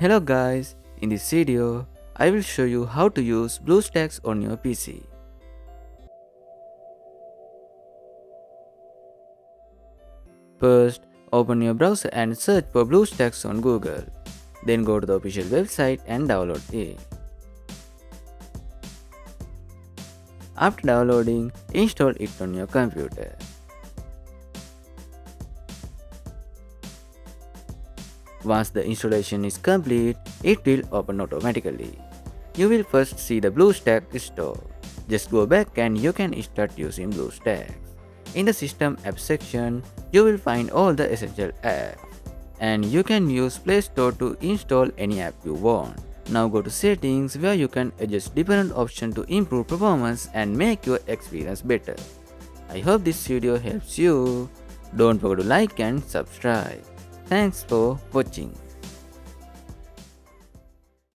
Hello guys, in this video, I will show you how to use BlueStacks on your PC. First, open your browser and search for BlueStacks on Google. Then go to the official website and download it. After downloading, install it on your computer. Once the installation is complete, it will open automatically. You will first see the BlueStacks store. Just go back and you can start using BlueStacks. In the System Apps section, you will find all the essential apps. And you can use Play Store to install any app you want. Now go to Settings where you can adjust different options to improve performance and make your experience better. I hope this video helps you. Don't forget to like and subscribe. Thanks for watching.